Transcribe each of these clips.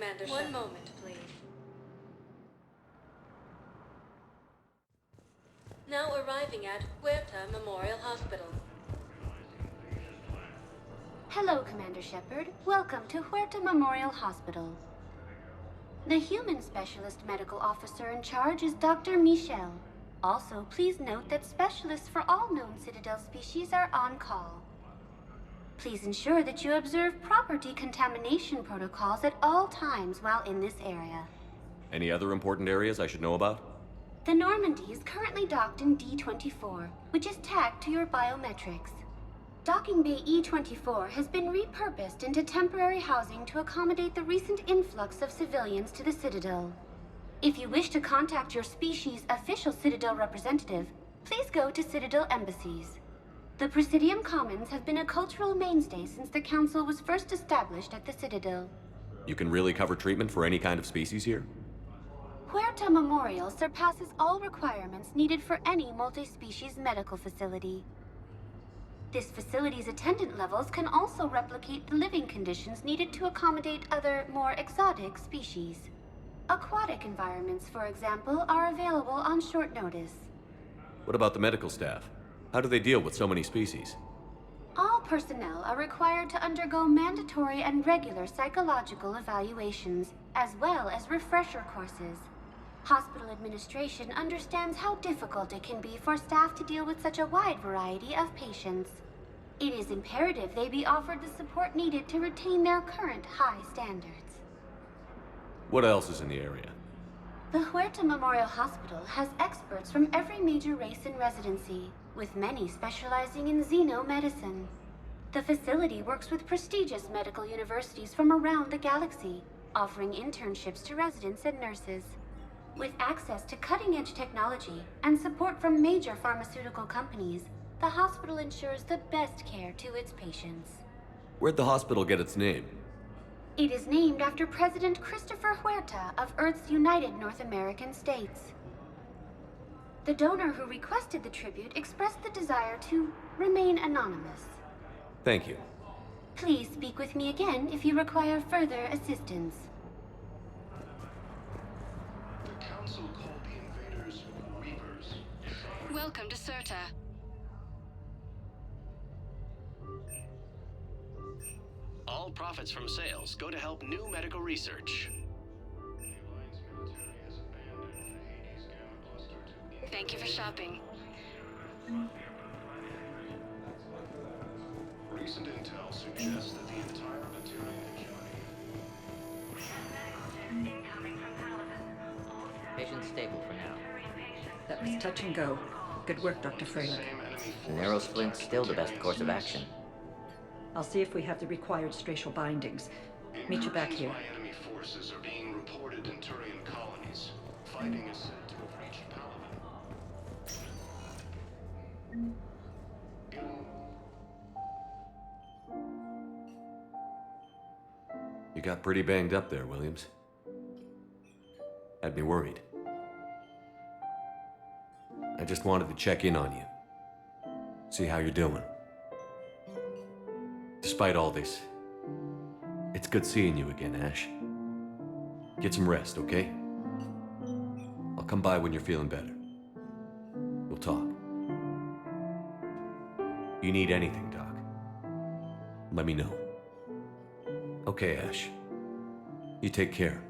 Commander Shepard. One moment, please. Now arriving at Huerta Memorial Hospital. Hello, Commander Shepard. Welcome to Huerta Memorial Hospital. The human specialist medical officer in charge is Dr. Michel. Also, please note that specialists for all known Citadel species are on call. Please ensure that you observe proper decontamination protocols at all times while in this area. Any other important areas I should know about? The Normandy is currently docked in D-24, which is tagged to your biometrics. Docking Bay E-24 has been repurposed into temporary housing to accommodate the recent influx of civilians to the Citadel. If you wish to contact your species' official Citadel representative, please go to Citadel embassies. The Presidium Commons have been a cultural mainstay since the Council was first established at the Citadel. You can really cover treatment for any kind of species here? Huerta Memorial surpasses all requirements needed for any multi-species medical facility. This facility's attendant levels can also replicate the living conditions needed to accommodate other, more exotic species. Aquatic environments, for example, are available on short notice. What about the medical staff? How do they deal with so many species? All personnel are required to undergo mandatory and regular psychological evaluations, as well as refresher courses. Hospital administration understands how difficult it can be for staff to deal with such a wide variety of patients. It is imperative they be offered the support needed to retain their current high standards. What else is in the area? The Huerta Memorial Hospital has experts from every major race in residency, with many specializing in xenomedicine. The facility works with prestigious medical universities from around the galaxy, offering internships to residents and nurses. With access to cutting-edge technology and support from major pharmaceutical companies, the hospital ensures the best care to its patients. Where'd the hospital get its name? It is named after President Christopher Huerta of Earth's United North American States. The donor who requested the tribute expressed the desire to remain anonymous. Thank you. Please speak with me again if you require further assistance. The Council called the invaders Reapers. Welcome to Cirta. All profits from sales go to help new medical research. Thank you for shopping. Recent intel suggests that the entire Batarian hegemony... Patient stable for now. That was touch and go. Good work, Dr. Freyler. Narrow splint's still the best course of action. I'll see if we have the required stracial bindings. Meet you back here. Enemy forces are being reported in Turian colonies. Fighting is said to have reached Palaven. You got pretty banged up there, Williams. Had me worried. I just wanted to check in on you. See how you're doing. Despite all this, it's good seeing you again, Ash. Get some rest, okay? I'll come by when you're feeling better. We'll talk. You need anything, Doc, let me know. Okay, Ash. You take care.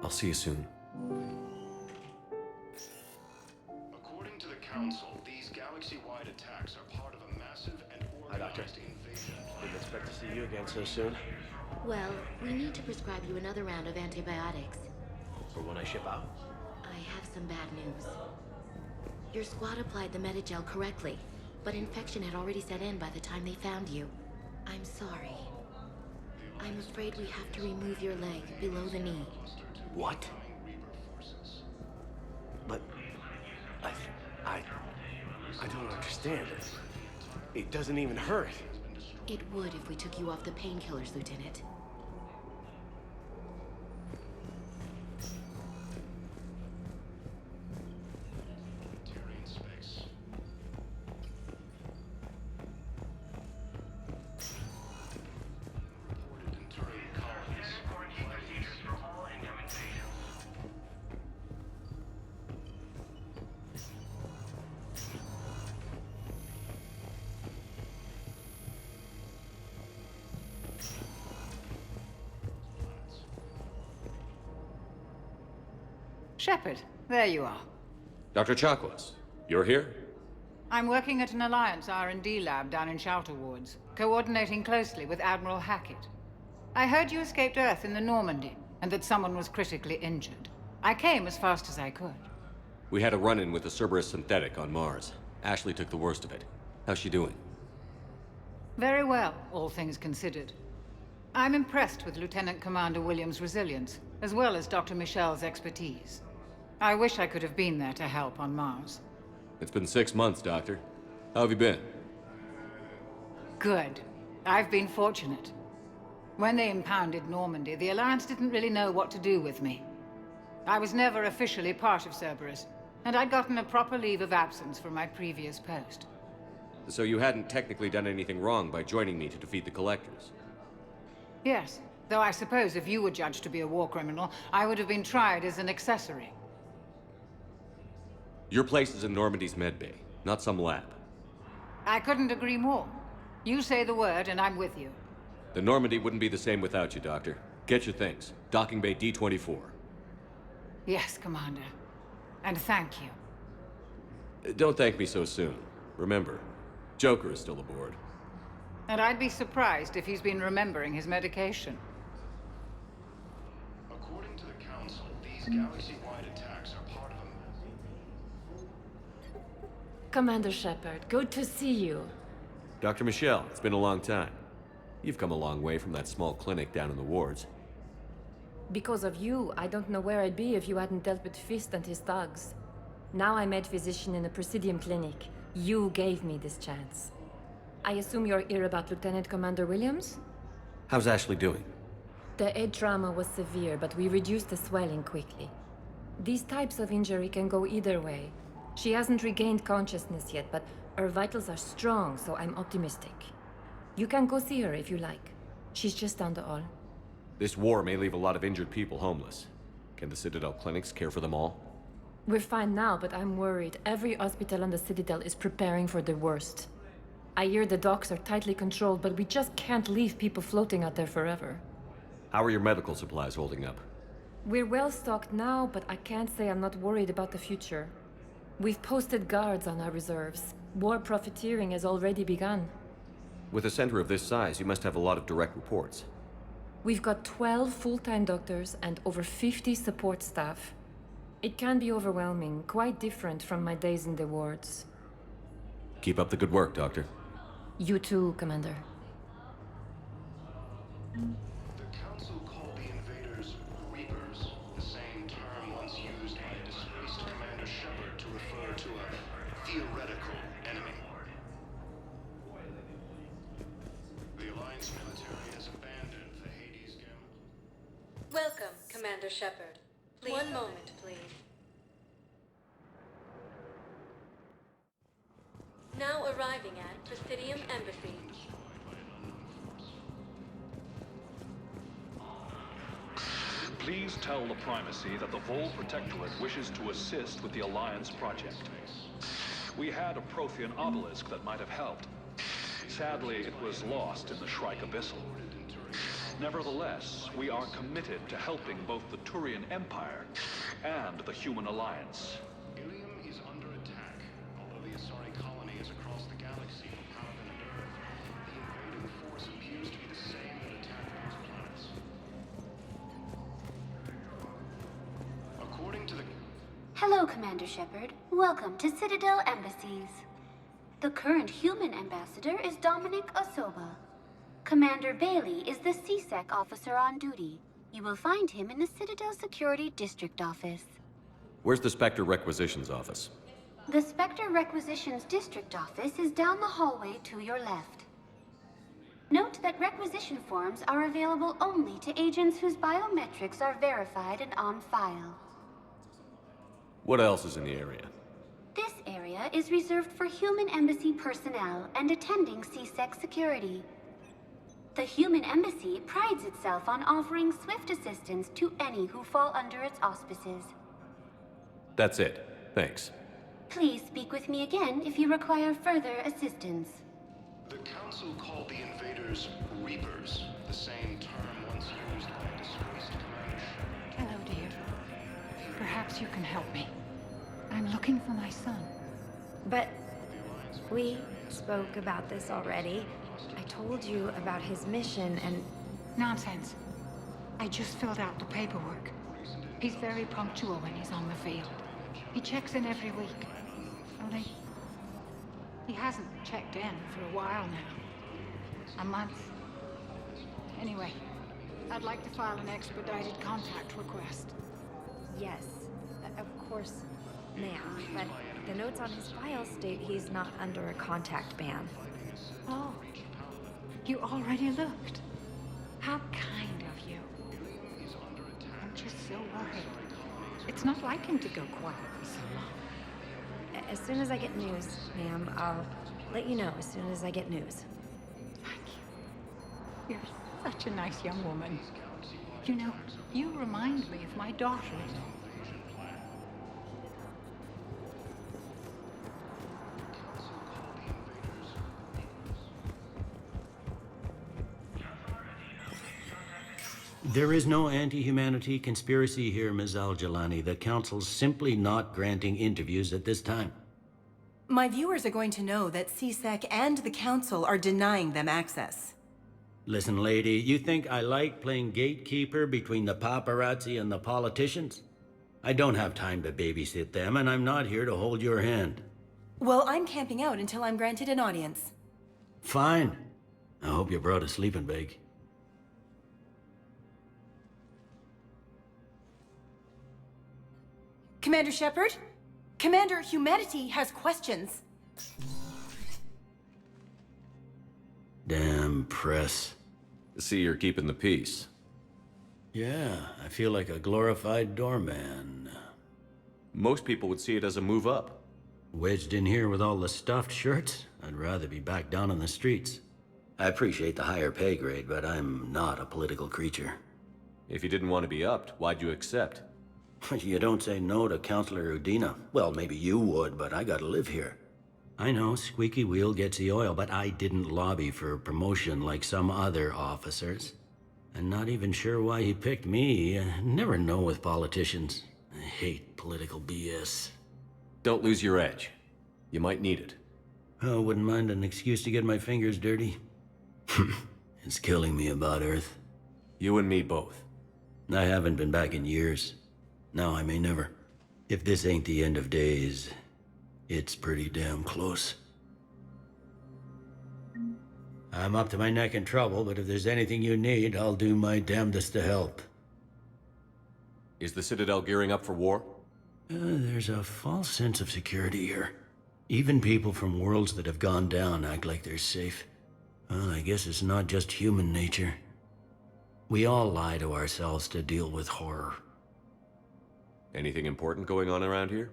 I'll see you soon. According to the Council, these galaxy-wide attacks are part of a massive and organized invasion plan. Didn't expect to see you again so soon. Well, we need to prescribe you another round of antibiotics. For when I ship out? I have some bad news. Your squad applied the Metagel correctly, but infection had already set in by the time they found you. I'm sorry. I'm afraid we have to remove your leg below the knee. What? But... I don't understand. It doesn't even hurt. It would if we took you off the painkillers, Lieutenant. Shepard, there you are. Dr. Chakwas, you're here? I'm working at an Alliance R&D lab down in Shelter Wards, coordinating closely with Admiral Hackett. I heard you escaped Earth in the Normandy, and that someone was critically injured. I came as fast as I could. We had a run-in with the Cerberus synthetic on Mars. Ashley took the worst of it. How's she doing? Very well, all things considered. I'm impressed with Lieutenant Commander Williams' resilience, as well as Dr. Michel's expertise. I wish I could have been there to help on Mars. It's been 6 months, Doctor. How have you been? Good. I've been fortunate. When they impounded Normandy, the Alliance didn't really know what to do with me. I was never officially part of Cerberus, and I'd gotten a proper leave of absence from my previous post. So you hadn't technically done anything wrong by joining me to defeat the Collectors? Yes, though I suppose if you were judged to be a war criminal, I would have been tried as an accessory. Your place is in Normandy's medbay, not some lab. I couldn't agree more. You say the word, and I'm with you. The Normandy wouldn't be the same without you, Doctor. Get your things. Docking Bay D-24. Yes, Commander. And thank you. Don't thank me so soon. Remember, Joker is still aboard. And I'd be surprised if he's been remembering his medication. According to the Council, these galaxy-wide attacks are part of a... Commander Shepard, good to see you. Dr. Michelle, it's been a long time. You've come a long way from that small clinic down in the wards. Because of you, I don't know where I'd be if you hadn't dealt with Fist and his thugs. Now I'm head physician in a Presidium clinic. You gave me this chance. I assume you're here about Lieutenant Commander Williams? How's Ashley doing? The head trauma was severe, but we reduced the swelling quickly. These types of injury can go either way. She hasn't regained consciousness yet, but her vitals are strong, so I'm optimistic. You can go see her if you like. She's just down the hall. This war may leave a lot of injured people homeless. Can the Citadel clinics care for them all? We're fine now, but I'm worried. Every hospital on the Citadel is preparing for the worst. I hear the docks are tightly controlled, but we just can't leave people floating out there forever. How are your medical supplies holding up? We're well stocked now, but I can't say I'm not worried about the future. We've posted guards on our reserves. War profiteering has already begun. With a center of this size, you must have a lot of direct reports. We've got 12 full-time doctors and over 50 support staff. It can be overwhelming, quite different from my days in the wards. Keep up the good work, Doctor. You too, Commander. The Council called the invaders Reapers, the same term once used by a disgraced Commander Shepard to refer to a theoretical enemy. The Alliance military has abandoned the Hades gamut. Welcome, Commander Shepard. Please. One moment, please. Now arriving at Presidium Embassy. Please tell the Primacy that the Vol Protectorate wishes to assist with the Alliance project. We had a Prothean obelisk that might have helped. Sadly, it was lost in the Shrike Abyssal. Nevertheless, we are committed to helping both the Turian Empire and the Human Alliance. Ilium is under attack. Although the Asari colony is across the galaxy from Paragon and Earth, the invading force appears to be the same that attacked those planets. According to the... Hello, Commander Shepard. Welcome to Citadel Embassies. The current human ambassador is Dominic Osoba. Commander Bailey is the CSEC officer on duty. You will find him in the Citadel Security District Office. Where's the Spectre Requisitions Office? The Spectre Requisitions District Office is down the hallway to your left. Note that requisition forms are available only to agents whose biometrics are verified and on file. What else is in the area? This area is reserved for human embassy personnel and attending CSEC security. The human embassy prides itself on offering swift assistance to any who fall under its auspices. That's it. Thanks. Please speak with me again if you require further assistance. The Council called the invaders Reapers, the same term once used by a disgraced Commander Shepard. Hello, dear. Perhaps you can help me. I'm looking for my son. But we spoke about this already. I told you about his mission and... Nonsense. I just filled out the paperwork. He's very punctual when he's on the field. He checks in every week. Only... he hasn't checked in for a while now. A month. Anyway, I'd like to file an expedited contact request. Yes, of course, ma'am. But the notes on his file state he's not under a contact ban. Oh, you already looked. How kind of you. I'm just so worried. It's not like him to go quiet for so long. As soon as I get news, ma'am, I'll let you know as soon as I get news. Thank you. You're such a nice young woman. You know, you remind me of my daughter. There is no anti-humanity conspiracy here, Ms. Al-Jalani. The Council's simply not granting interviews at this time. My viewers are going to know that CSEC and the Council are denying them access. Listen, lady, you think I like playing gatekeeper between the paparazzi and the politicians? I don't have time to babysit them, and I'm not here to hold your hand. Well, I'm camping out until I'm granted an audience. Fine. I hope you brought a sleeping bag. Commander Shepard? Commander Humanity has questions. Damn press. See, you're keeping the peace. Yeah, I feel like a glorified doorman. Most people would see it as a move up. Wedged in here with all the stuffed shirts? I'd rather be back down on the streets. I appreciate the higher pay grade, but I'm not a political creature. If you didn't want to be upped, why'd you accept? You don't say no to Counselor Udina. Well, maybe you would, but I gotta live here. I know, squeaky wheel gets the oil, but I didn't lobby for promotion like some other officers. I'm not even sure why he picked me. I never know with politicians. I hate political BS. Don't lose your edge. You might need it. Oh, wouldn't mind an excuse to get my fingers dirty. It's killing me about Earth. You and me both. I haven't been back in years. Now I may never. If this ain't the end of days, it's pretty damn close. I'm up to my neck in trouble, but if there's anything you need, I'll do my damnedest to help. Is the Citadel gearing up for war? There's a false sense of security here. Even people from worlds that have gone down act like they're safe. Well, I guess it's not just human nature. We all lie to ourselves to deal with horror. Anything important going on around here?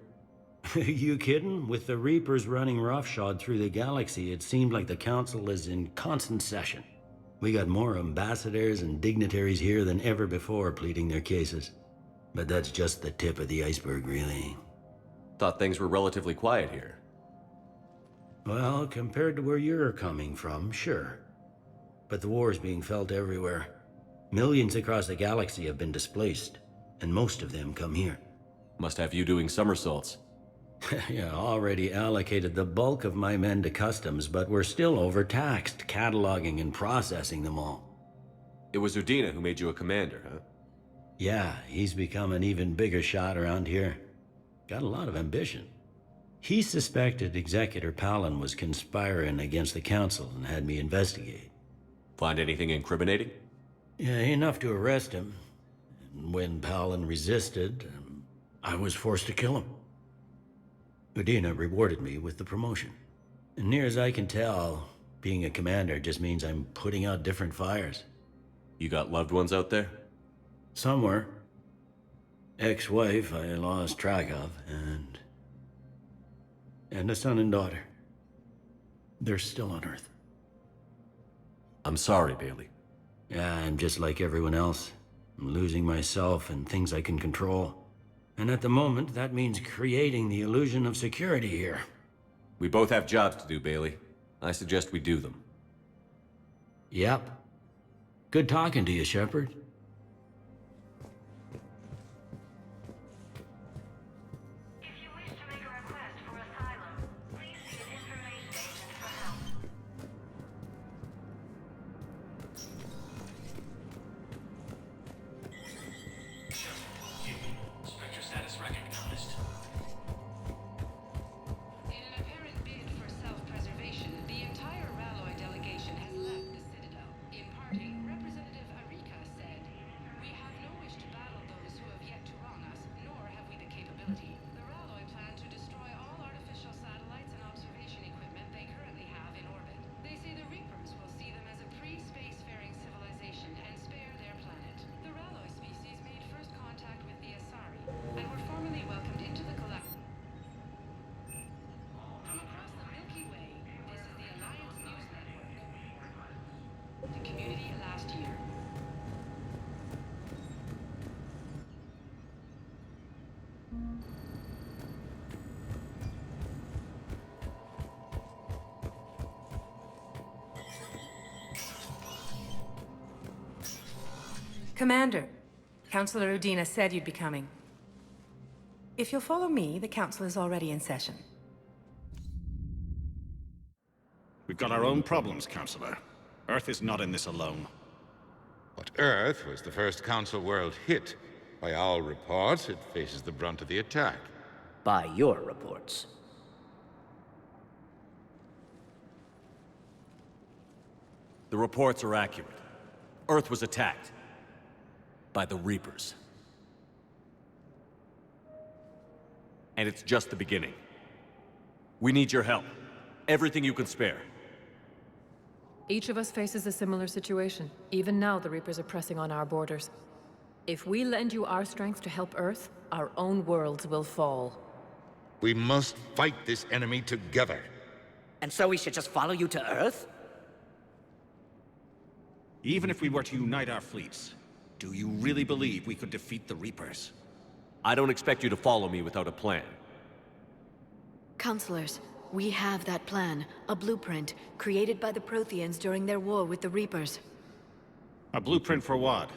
You kidding? With the Reapers running roughshod through the galaxy, it seemed like the Council is in constant session. We got more ambassadors and dignitaries here than ever before pleading their cases. But that's just the tip of the iceberg, really. Thought things were relatively quiet here. Well, compared to where you're coming from, sure. But the war's being felt everywhere. Millions across the galaxy have been displaced, and most of them come here. Must have you doing somersaults. Yeah, already allocated the bulk of my men to customs, but we're still overtaxed, cataloging and processing them all. It was Udina who made you a commander, huh? Yeah, he's become an even bigger shot around here. Got a lot of ambition. He suspected Executor Palin was conspiring against the Council and had me investigate. Find anything incriminating? Yeah, enough to arrest him. And when Palin resisted, I was forced to kill him. Udina rewarded me with the promotion. And near as I can tell, being a commander just means I'm putting out different fires. You got loved ones out there? Somewhere. Ex-wife I lost track of, and a son and daughter. They're still on Earth. I'm sorry, Bailey. Yeah, I'm just like everyone else. I'm losing myself and things I can control. And at the moment, that means creating the illusion of security here. We both have jobs to do, Bailey. I suggest we do them. Yep. Good talking to you, Shepard. Commander, Councilor Udina said you'd be coming. If you'll follow me, the council is already in session. We've got our own problems, Counselor. Earth is not in this alone. But Earth was the first Council world hit. By all reports, it faces the brunt of the attack. By your reports. The reports are accurate. Earth was attacked. By the Reapers. And it's just the beginning. We need your help. Everything you can spare. Each of us faces a similar situation. Even now, the Reapers are pressing on our borders. If we lend you our strength to help Earth, our own worlds will fall. We must fight this enemy together. And so we should just follow you to Earth? Even if we were to unite our fleets, do you really believe we could defeat the Reapers? I don't expect you to follow me without a plan. Counselors, we have that plan. A blueprint, created by the Protheans during their war with the Reapers. A blueprint for what?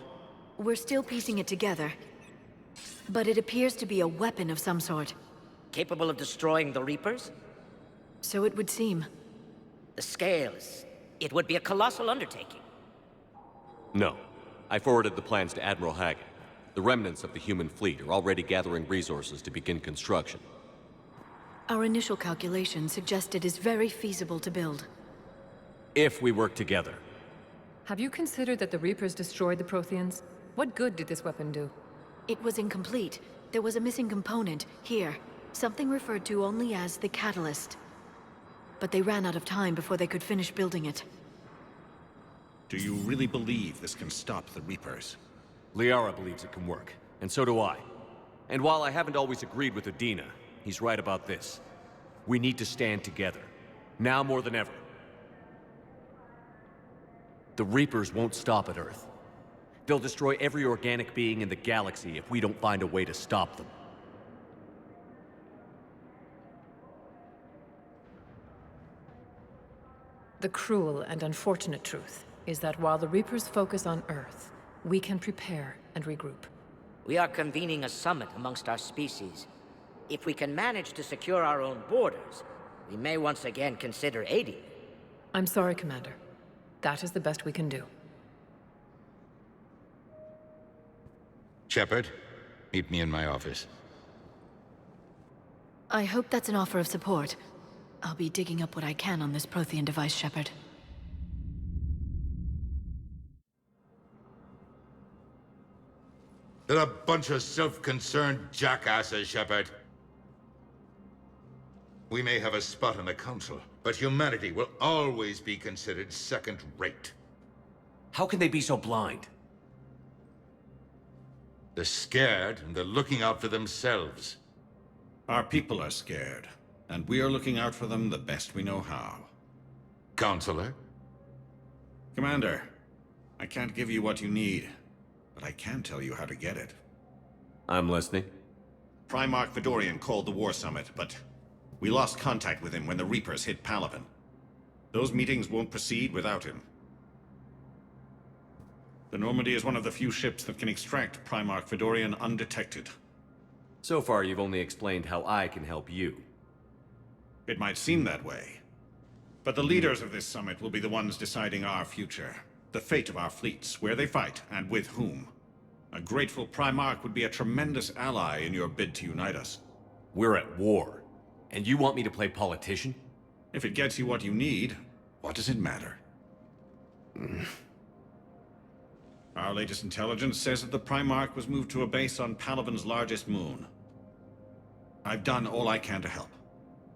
We're still piecing it together. But it appears to be a weapon of some sort. Capable of destroying the Reapers? So it would seem. The scales. It would be a colossal undertaking. No. I forwarded the plans to Admiral Hagen. The remnants of the human fleet are already gathering resources to begin construction. Our initial calculations suggest it is very feasible to build. If we work together. Have you considered that the Reapers destroyed the Protheans? What good did this weapon do? It was incomplete. There was a missing component, here. Something referred to only as the catalyst. But they ran out of time before they could finish building it. Do you really believe this can stop the Reapers? Liara believes it can work, and so do I. And while I haven't always agreed with Udina, he's right about this. We need to stand together. Now more than ever. The Reapers won't stop at Earth. They'll destroy every organic being in the galaxy if we don't find a way to stop them. The cruel and unfortunate truth is that while the Reapers focus on Earth, we can prepare and regroup. We are convening a summit amongst our species. If we can manage to secure our own borders, we may once again consider aiding. I'm sorry, Commander. That is the best we can do. Shepard, meet me in my office. I hope that's an offer of support. I'll be digging up what I can on this Prothean device, Shepard. They're a bunch of self-concerned jackasses, Shepard. We may have a spot in the Council, but humanity will always be considered second-rate. How can they be so blind? They're scared, and they're looking out for themselves. Our people are scared, and we are looking out for them the best we know how. Counselor? Commander, I can't give you what you need, but I can tell you how to get it. I'm listening. Primarch Fedorian called the War Summit, but we lost contact with him when the Reapers hit Palaven. Those meetings won't proceed without him. The Normandy is one of the few ships that can extract Primarch Fedorian undetected. So far, you've only explained how I can help you. It might seem that way. But the leaders of this summit will be the ones deciding our future. The fate of our fleets, where they fight, and with whom. A grateful Primarch would be a tremendous ally in your bid to unite us. We're at war. And you want me to play politician? If it gets you what you need, what does it matter? Our latest intelligence says that the Primarch was moved to a base on Palaven's largest moon. I've done all I can to help.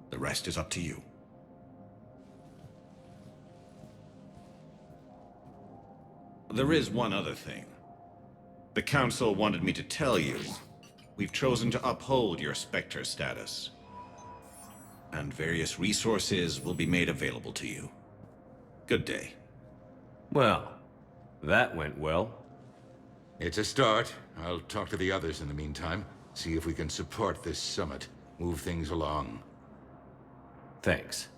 The rest is up to you. There is one other thing. The Council wanted me to tell you, we've chosen to uphold your Spectre status. And various resources will be made available to you. Good day. Well, that went well. It's a start. I'll talk to the others in the meantime. See if we can support this summit. Move things along. Thanks.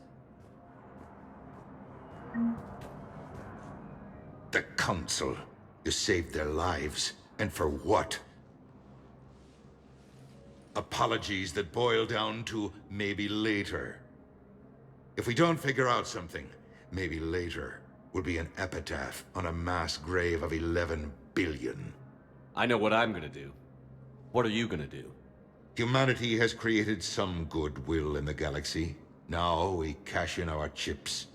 The Council. You saved their lives. And for what? Apologies that boil down to maybe later. If we don't figure out something, maybe later will be an epitaph on a mass grave of 11 billion. I know what I'm gonna do. What are you gonna do? Humanity has created some goodwill in the galaxy. Now we cash in our chips.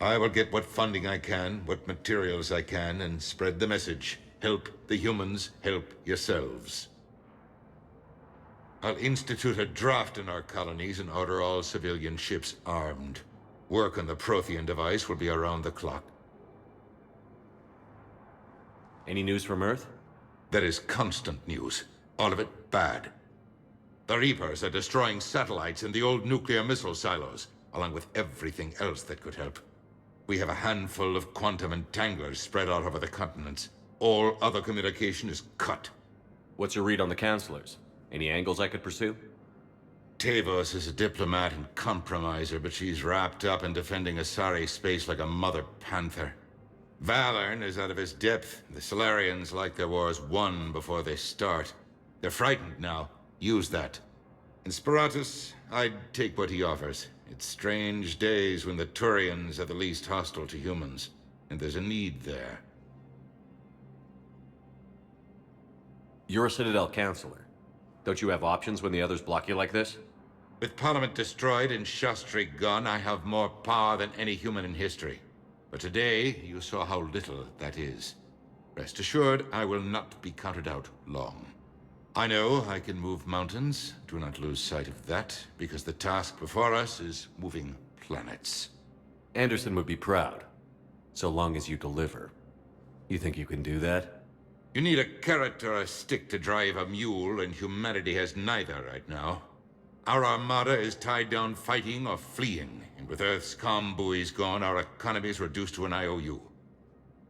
I will get what funding I can, what materials I can, and spread the message. Help the humans, help yourselves. I'll institute a draft in our colonies and order all civilian ships armed. Work on the Prothean device will be around the clock. Any news from Earth? There is constant news. All of it bad. The Reapers are destroying satellites in the old nuclear missile silos, along with everything else that could help. We have a handful of quantum entanglers spread out over the continents. All other communication is cut. What's your read on the counselors? Any angles I could pursue? Tavos is a diplomat and compromiser, but she's wrapped up in defending Asari space like a mother panther. Valorn is out of his depth. The Solarians like their wars won before they start. They're frightened now. Use that. In Sparatus, I'd take what he offers. It's strange days when the Turians are the least hostile to humans, and there's a need there. You're a Citadel counselor. Don't you have options when the others block you like this? With Parliament destroyed and Shastri gone, I have more power than any human in history. But today, you saw how little that is. Rest assured, I will not be counted out long. I know I can move mountains. Do not lose sight of that, because the task before us is moving planets. Anderson would be proud, so long as you deliver. You think you can do that? You need a carrot or a stick to drive a mule, and humanity has neither right now. Our armada is tied down fighting or fleeing, and with Earth's comm buoys gone, our economy is reduced to an IOU.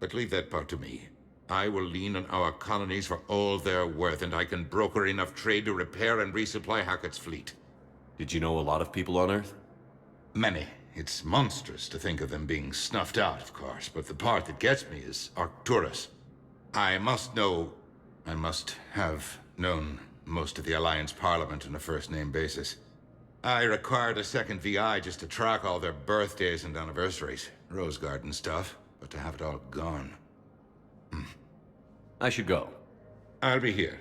But leave that part to me. I will lean on our colonies for all they're worth, and I can broker enough trade to repair and resupply Hackett's fleet. Did you know a lot of people on Earth? Many. It's monstrous to think of them being snuffed out, of course, but the part that gets me is Arcturus. I must have known most of the Alliance Parliament on a first-name basis. I required a second VI just to track all their birthdays and anniversaries. Rose Garden stuff, but to have it all gone. I should go. I'll be here.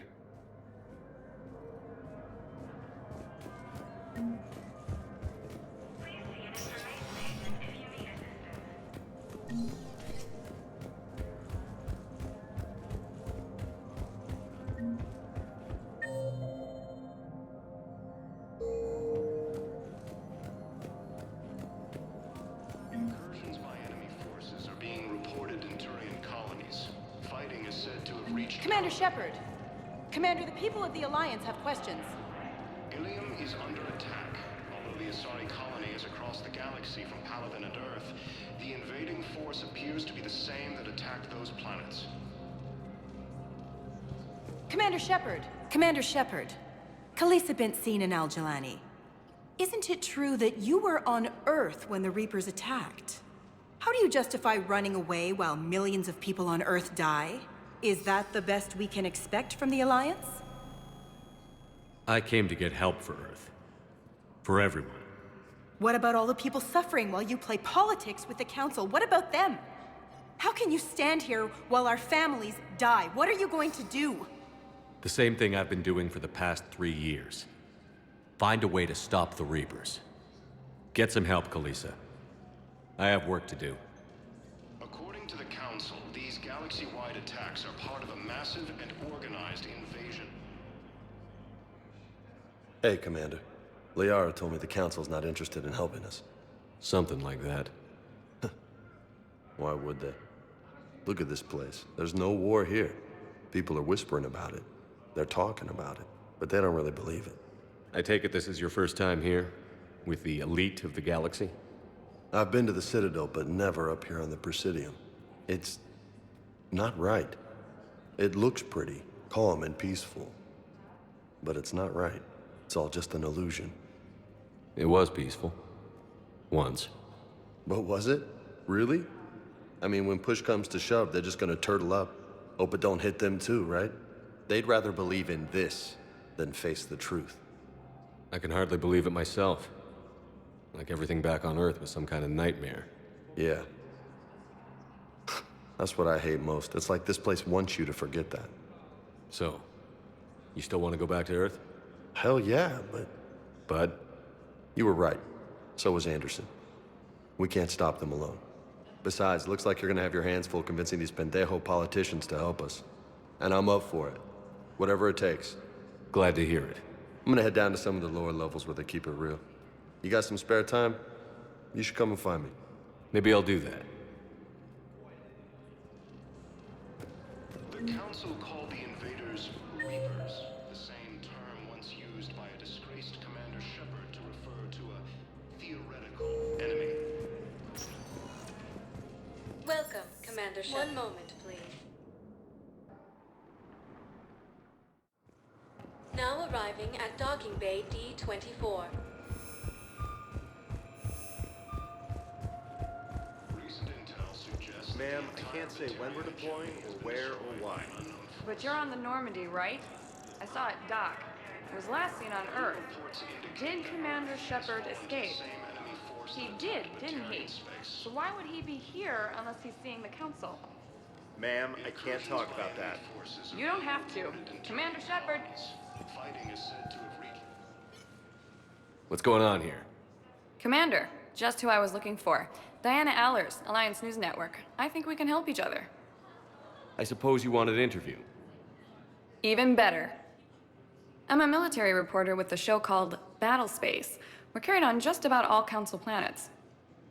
Incursions by enemy forces are being reported in Turian colonies. Fighting is said to have reached... Commander Shepard! Commander, the people of the Alliance have questions. Ilium is under attack. Although the Asari colony is across the galaxy from Paladin and Earth, the invading force appears to be the same that attacked those planets. Commander Shepard! Commander Shepard, Khalisah bint Sin and Al-Jalani. Isn't it true that you were on Earth when the Reapers attacked? How do you justify running away while millions of people on Earth die? Is that the best we can expect from the Alliance? I came to get help for Earth. For everyone. What about all the people suffering while you play politics with the Council? What about them? How can you stand here while our families die? What are you going to do? The same thing I've been doing for the past 3 years. Find a way to stop the Reapers. Get some help, Khalisah. I have work to do. According to the Council, these galaxy-wide attacks are part of a massive and organized invasion. Hey, Commander. Liara told me the Council's not interested in helping us. Something like that. Why would they? Look at this place. There's no war here. People are whispering about it. They're talking about it, but they don't really believe it. I take it this is your first time here? With the elite of the galaxy? I've been to the Citadel, but never up here on the Presidium. It's not right. It looks pretty, calm and peaceful. But it's not right. It's all just an illusion. It was peaceful. Once. But was it? Really? I mean, when push comes to shove, they're just gonna turtle up. Hope it don't hit them too, right? They'd rather believe in this than face the truth. I can hardly believe it myself. Like everything back on Earth was some kind of nightmare. Yeah. That's what I hate most. It's like this place wants you to forget that. So, you still want to go back to Earth? Hell yeah, but... Bud? You were right. So was Anderson. We can't stop them alone. Besides, looks like you're gonna have your hands full convincing these pendejo politicians to help us. And I'm up for it. Whatever it takes. Glad to hear it. I'm gonna head down to some of the lower levels where they keep it real. You got some spare time? You should come and find me. Maybe I'll do that. The Council called the invaders Reapers, the same term once used by a disgraced Commander Shepard to refer to a theoretical enemy. Welcome, Commander Shepard. One moment, please. Now arriving at Docking Bay D-24. Ma'am, I can't say when we're deploying, or where, or why. But you're on the Normandy, right? I saw it dock. It was last seen on Earth. Did Commander Shepard escape? He did, didn't he? So why would he be here unless he's seeing the Council? Ma'am, I can't talk about that. You don't have to. Commander Shepard! What's going on here? Commander, just who I was looking for. Diana Allers, Alliance News Network. I think we can help each other. I suppose you want an interview. Even better. I'm a military reporter with the show called Battle Space. We're carried on just about all Council planets.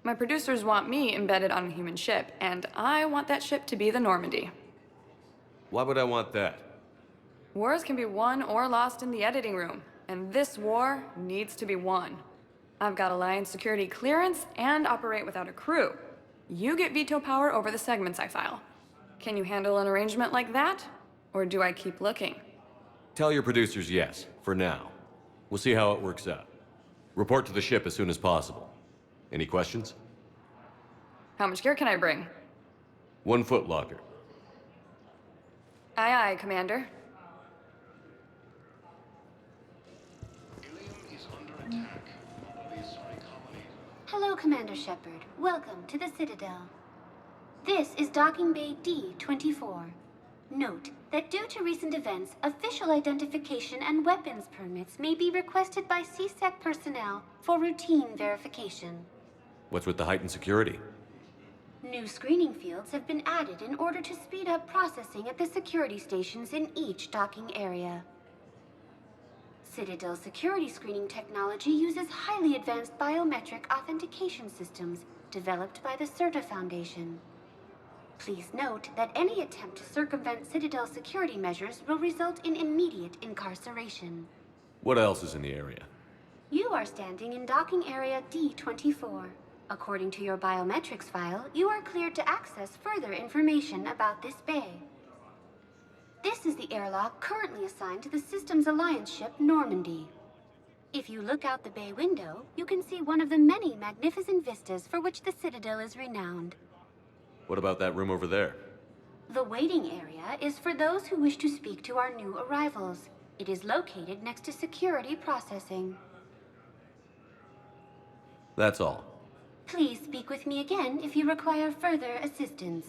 My producers want me embedded on a human ship, and I want that ship to be the Normandy. Why would I want that? Wars can be won or lost in the editing room, and this war needs to be won. I've got Alliance security clearance and operate without a crew. You get veto power over the segments I file. Can you handle an arrangement like that? Or do I keep looking? Tell your producers yes, for now. We'll see how it works out. Report to the ship as soon as possible. Any questions? How much gear can I bring? 1 foot locker. Aye, aye, Commander. Hello, Commander Shepard. Welcome to the Citadel. This is Docking Bay D-24. Note that due to recent events, official identification and weapons permits may be requested by CSEC personnel for routine verification. What's with the heightened security? New screening fields have been added in order to speed up processing at the security stations in each docking area. Citadel security screening technology uses highly advanced biometric authentication systems developed by the CERTA Foundation. Please note that any attempt to circumvent Citadel security measures will result in immediate incarceration. What else is in the area? You are standing in docking area D-24. According to your biometrics file, you are cleared to access further information about this bay. This is the airlock currently assigned to the Systems Alliance ship Normandy. If you look out the bay window, you can see one of the many magnificent vistas for which the Citadel is renowned. What about that room over there? The waiting area is for those who wish to speak to our new arrivals. It is located next to security processing. That's all. Please speak with me again if you require further assistance.